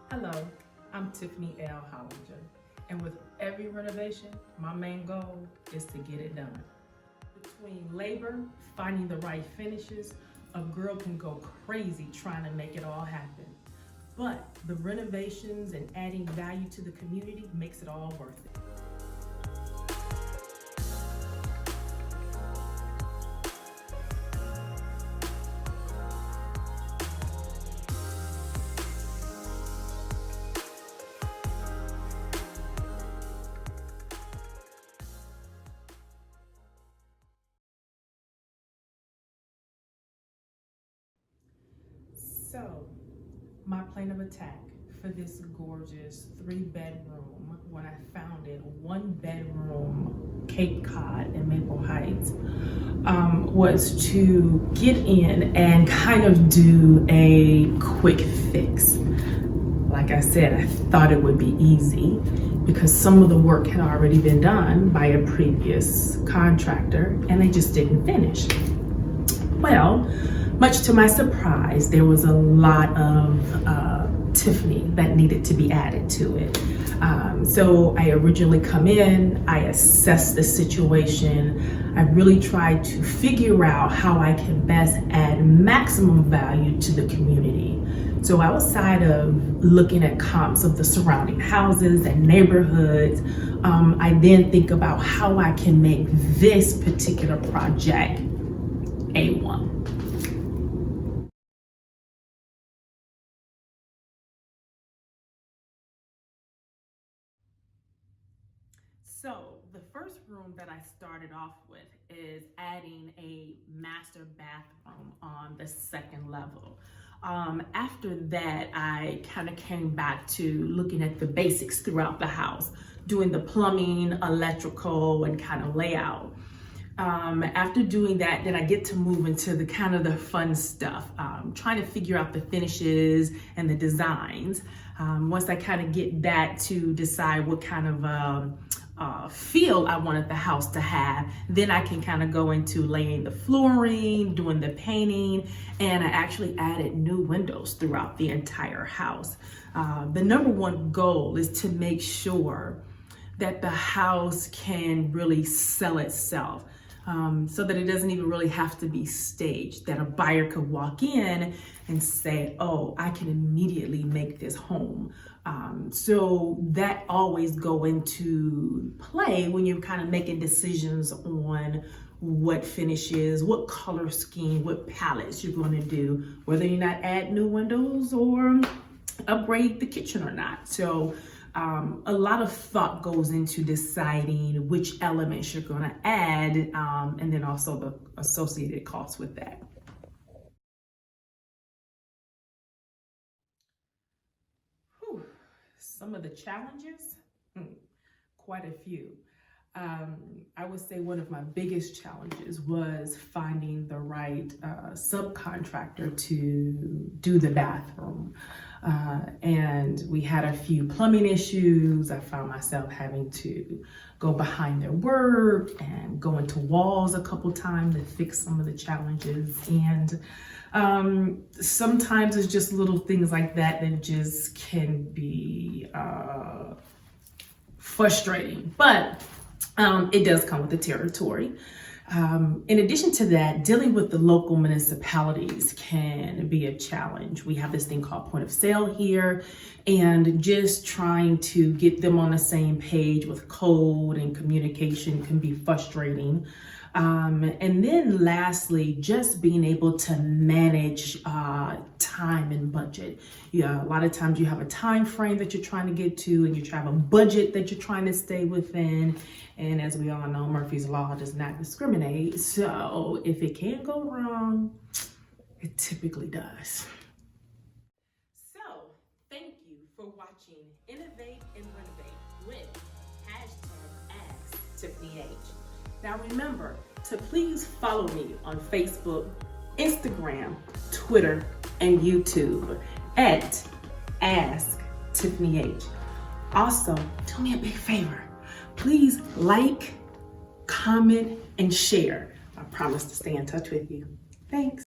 Hello, I'm Tiffany L. Hollinger, and with every renovation, my main goal is to get it done. Between labor, finding the right finishes, a girl can go crazy trying to make it all happen. But the renovations and adding value to the community makes it all worth it. So, my plan of attack for this gorgeous 3-bedroom, when I found it, 1-bedroom Cape Cod in Maple Heights, was to get in and kind of do a quick fix. Like I said, I thought it would be easy because some of the work had already been done by a previous contractor and they just didn't finish. Well, much to my surprise, there was a lot of Tiffany that needed to be added to it. So I originally come in, I assessed the situation. I really tried to figure out how I can best add maximum value to the community. So outside of looking at comps of the surrounding houses and neighborhoods, I then think about how I can make this particular project A1. So the first room that I started off with is adding a master bathroom on the second level. After that, I kind of came back to looking at the basics throughout the house, doing the plumbing, electrical, and kind of layout. After doing that, then I get to move into the kind of the fun stuff, trying to figure out the finishes and the designs. Once I kind of get that to decide what kind of feel I wanted the house to have, then I can kind of go into laying the flooring, doing the painting, and I actually added new windows throughout the entire house. The number one goal is to make sure that the house can really sell itself. So that it doesn't even really have to be staged, that a buyer could walk in and say, oh, I can immediately make this home. So that always go into play when you're kind of making decisions on what finishes, what color scheme, what palettes you're going to do, whether you're not add new windows or upgrade the kitchen or not. So a lot of thought goes into deciding which elements you're going to add, and then also the associated costs with that. Whew. Some of the challenges, quite a few. I would say one of my biggest challenges was finding the right subcontractor to do the bathroom. And we had a few plumbing issues. I found myself having to go behind their work and go into walls a couple times to fix some of the challenges. And sometimes it's just little things like that that just can be frustrating, but it does come with the territory. In addition to that, dealing with the local municipalities can be a challenge. We have this thing called point of sale here, and just trying to get them on the same page with code and communication can be frustrating. And then lastly, just being able to manage time and budget. Yeah, a lot of times you have a time frame that you're trying to get to, and you have a budget that you're trying to stay within. And as we all know, Murphy's Law does not discriminate. So if it can go wrong, it typically does. So thank you for watching Innovate and Renovate with #AskTiffanyH. Now remember to please follow me on Facebook, Instagram, Twitter, and YouTube at #AskTiffanyH. Also, do me a big favor. Please like, comment, and share. I promise to stay in touch with you. Thanks.